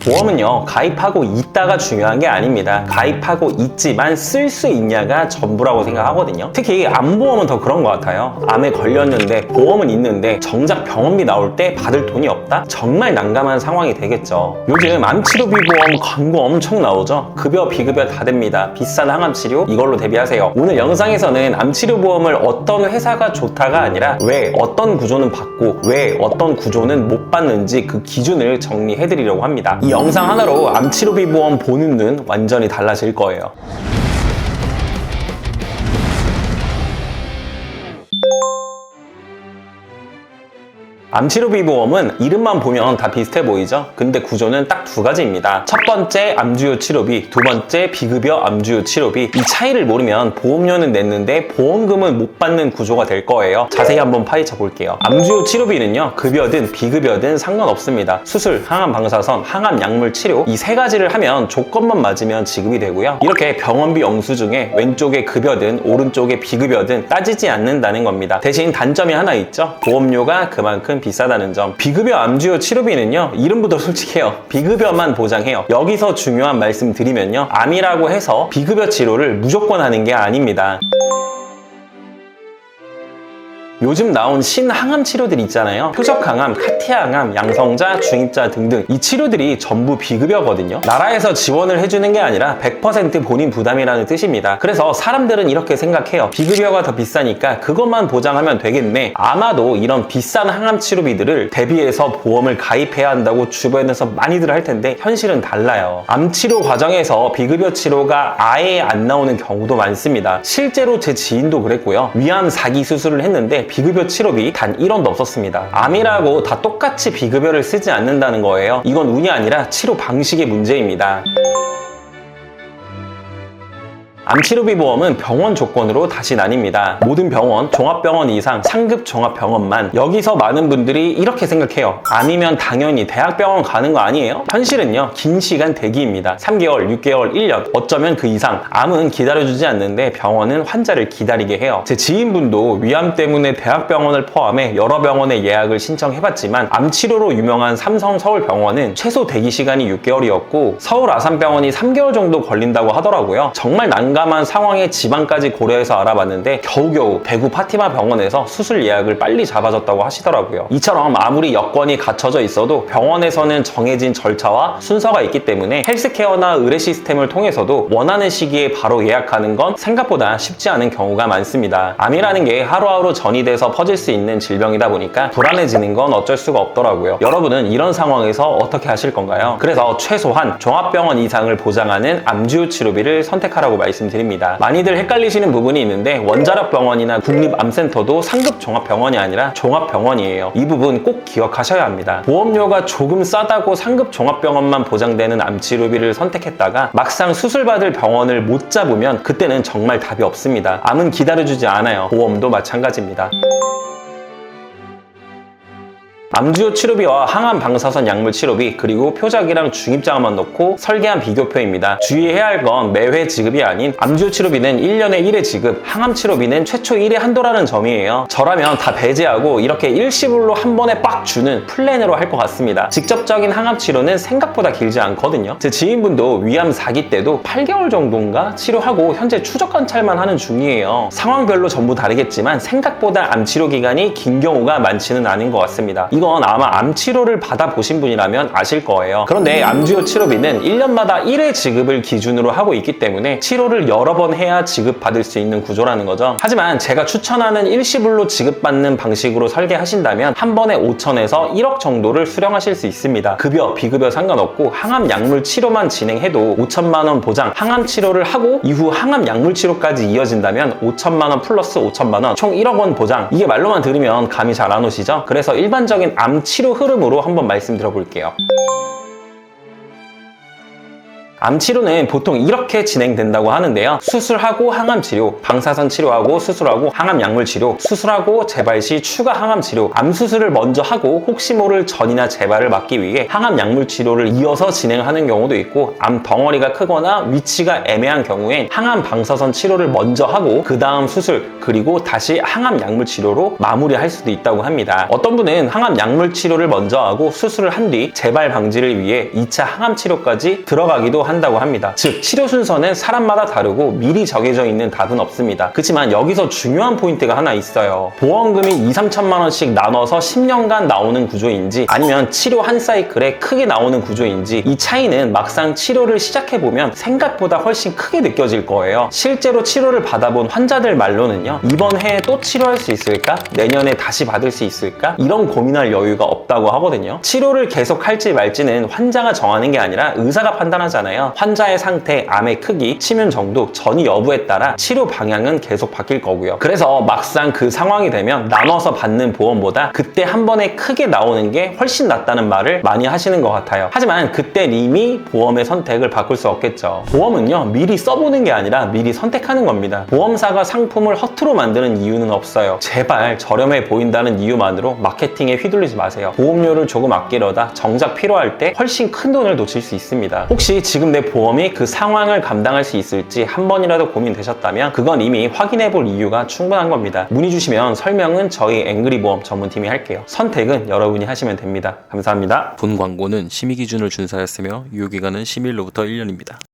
보험은요, 가입하고 있다가 중요한 게 아닙니다. 가입하고 있지만 쓸 수 있냐가 전부라고 생각하거든요. 특히 암보험은 더 그런 것 같아요. 암에 걸렸는데 보험은 있는데 정작 병원비 나올 때 받을 돈이 없다? 정말 난감한 상황이 되겠죠. 요즘 암치료비 보험 광고 엄청 나오죠. 급여 비급여 다 됩니다. 비싼 항암치료 이걸로 대비하세요. 오늘 영상에서는 암치료보험을 어떤 회사가 좋다가 아니라 왜 어떤 구조는 받고 왜 어떤 구조는 못 받는지 그 기준을 정리해드리려고 합니다. 이 영상 하나로 암치료비 보험 보는 눈 완전히 달라질 거예요. 암치료비 보험은 이름만 보면 다 비슷해 보이죠? 근데 구조는 딱 두 가지입니다. 첫 번째 암주요 치료비, 두 번째 비급여 암주요 치료비. 이 차이를 모르면 보험료는 냈는데 보험금은 못 받는 구조가 될 거예요. 자세히 한번 파헤쳐 볼게요. 암주요 치료비는요, 급여든 비급여든 상관없습니다. 수술, 항암 방사선, 항암 약물 치료 이 세 가지를 하면 조건만 맞으면 지급이 되고요. 이렇게 병원비 영수증에 왼쪽에 급여든 오른쪽에 비급여든 따지지 않는다는 겁니다. 대신 단점이 하나 있죠. 보험료가 그만큼 비싸다는 점. 비급여 암주요 치료비는요, 이름부터 솔직해요. 비급여만 보장해요. 여기서 중요한 말씀 드리면요, 암이라고 해서 비급여 치료를 무조건 하는 게 아닙니다. 요즘 나온 신항암 치료들 있잖아요. 표적항암, 카티항암, 양성자, 중입자 등등 이 치료들이 전부 비급여거든요. 나라에서 지원을 해주는 게 아니라 100% 본인 부담이라는 뜻입니다. 그래서 사람들은 이렇게 생각해요. 비급여가 더 비싸니까 그것만 보장하면 되겠네. 아마도 이런 비싼 항암 치료비들을 대비해서 보험을 가입해야 한다고 주변에서 많이들 할 텐데 현실은 달라요. 암 치료 과정에서 비급여 치료가 아예 안 나오는 경우도 많습니다. 실제로 제 지인도 그랬고요. 위암 4기 수술을 했는데 비급여 치료비 단 1원도 없었습니다. 암이라고 다 똑같이 비급여를 쓰지 않는다는 거예요. 이건 운이 아니라 치료 방식의 문제입니다. 암치료비 보험은 병원 조건으로 다시 나뉩니다. 모든 병원, 종합병원 이상 상급 종합병원만. 여기서 많은 분들이 이렇게 생각해요. 암이면 당연히 대학병원 가는 거 아니에요? 현실은요, 긴 시간 대기입니다. 3개월, 6개월, 1년, 어쩌면 그 이상. 암은 기다려주지 않는데 병원은 환자를 기다리게 해요. 제 지인분도 위암 때문에 대학병원을 포함해 여러 병원에 예약을 신청해봤지만 암치료로 유명한 삼성 서울병원은 최소 대기 시간이 6개월이었고 서울 아산병원이 3개월 정도 걸린다고 하더라고요. 정말 난감한 상황에 지방까지 고려해서 알아봤는데 겨우겨우 대구 파티마 병원에서 수술 예약을 빨리 잡아줬다고 하시더라고요. 이처럼 아무리 여건이 갖춰져 있어도 병원에서는 정해진 절차와 순서가 있기 때문에 헬스케어나 의뢰 시스템을 통해서도 원하는 시기에 바로 예약하는 건 생각보다 쉽지 않은 경우가 많습니다. 암이라는 게 하루하루 전이돼서 퍼질 수 있는 질병이다 보니까 불안해지는 건 어쩔 수가 없더라고요. 여러분은 이런 상황에서 어떻게 하실 건가요? 그래서 최소한 종합병원 이상을 보장하는 암주요 치료비를 선택하라고 말씀드립니다. 많이들 헷갈리시는 부분이 있는데 원자력병원이나 국립암센터도 상급 종합병원이 아니라 종합병원이에요. 이 부분 꼭 기억하셔야 합니다. 보험료가 조금 싸다고 상급 종합병원만 보장되는 암치료비를 선택했다가 막상 수술받을 병원을 못 잡으면 그때는 정말 답이 없습니다. 암은 기다려주지 않아요. 보험도 마찬가지입니다. 암주요 치료비와 항암 방사선 약물 치료비 그리고 표적이랑 중입자만 넣고 설계한 비교표입니다. 주의해야 할 건 매회 지급이 아닌 암주요 치료비는 1년에 1회 지급, 항암 치료비는 최초 1회 한도라는 점이에요. 저라면 다 배제하고 이렇게 일시불로 한 번에 빡 주는 플랜으로 할 것 같습니다. 직접적인 항암 치료는 생각보다 길지 않거든요. 제 지인분도 위암 4기 때도 8개월 정도인가 치료하고 현재 추적 관찰만 하는 중이에요. 상황별로 전부 다르겠지만 생각보다 암 치료 기간이 긴 경우가 많지는 않은 것 같습니다. 이건 아마 암 치료를 받아보신 분이라면 아실 거예요. 그런데 암주요 치료비는 1년마다 1회 지급을 기준으로 하고 있기 때문에 치료를 여러 번 해야 지급받을 수 있는 구조라는 거죠. 하지만 제가 추천하는 일시불로 지급받는 방식으로 설계하신다면 한 번에 5천에서 1억 정도를 수령하실 수 있습니다. 급여, 비급여 상관없고 항암 약물 치료만 진행해도 5천만 원 보장, 항암 치료를 하고 이후 항암 약물 치료까지 이어진다면 5천만 원 플러스 5천만 원, 총 1억 원 보장. 이게 말로만 들으면 감이 잘 안 오시죠? 그래서 일반적인 암 치료 흐름으로 한번 말씀드려 볼게요. 암 치료는 보통 이렇게 진행된다고 하는데요. 수술하고 항암 치료, 방사선 치료하고 수술하고 항암 약물 치료, 수술하고 재발 시 추가 항암 치료, 암 수술을 먼저 하고 혹시 모를 전이나 재발을 막기 위해 항암 약물 치료를 이어서 진행하는 경우도 있고, 암 덩어리가 크거나 위치가 애매한 경우엔 항암 방사선 치료를 먼저 하고 그 다음 수술, 그리고 다시 항암 약물 치료로 마무리할 수도 있다고 합니다. 어떤 분은 항암 약물 치료를 먼저 하고 수술을 한 뒤 재발 방지를 위해 2차 항암 치료까지 들어가기도 한다고 합니다. 즉 치료 순서는 사람마다 다르고 미리 정해져 있는 답은 없습니다. 그렇지만 여기서 중요한 포인트가 하나 있어요. 보험금이 2-3천만 원씩 나눠서 10년간 나오는 구조인지 아니면 치료 한 사이클에 크게 나오는 구조인지, 이 차이는 막상 치료를 시작해보면 생각보다 훨씬 크게 느껴질 거예요. 실제로 치료를 받아본 환자들 말로는요, 이번 해에 또 치료할 수 있을까? 내년에 다시 받을 수 있을까? 이런 고민할 여유가 없다고 하거든요. 치료를 계속 할지 말지는 환자가 정하는 게 아니라 의사가 판단하잖아요. 환자의 상태, 암의 크기, 치명 정도, 전이 여부에 따라 치료 방향은 계속 바뀔 거고요. 그래서 막상 그 상황이 되면 나눠서 받는 보험보다 그때 한 번에 크게 나오는 게 훨씬 낫다는 말을 많이 하시는 것 같아요. 하지만 그때 이미 보험의 선택을 바꿀 수 없겠죠. 보험은요, 미리 써보는 게 아니라 미리 선택하는 겁니다. 보험사가 상품을 허투루 만드는 이유는 없어요. 제발 저렴해 보인다는 이유만으로 마케팅에 휘둘리지 마세요. 보험료를 조금 아끼려다 정작 필요할 때 훨씬 큰 돈을 놓칠 수 있습니다. 혹시 지금 내 보험이 그 상황을 감당할 수 있을지 한 번이라도 고민되셨다면 그건 이미 확인해 볼 이유가 충분한 겁니다. 문의 주시면 설명은 저희 앵그리보험 전문팀이 할게요. 선택은 여러분이 하시면 됩니다. 감사합니다. 본 광고는 심의 기준을 준수하였으며 유효기간은 심의일로부터 1년입니다.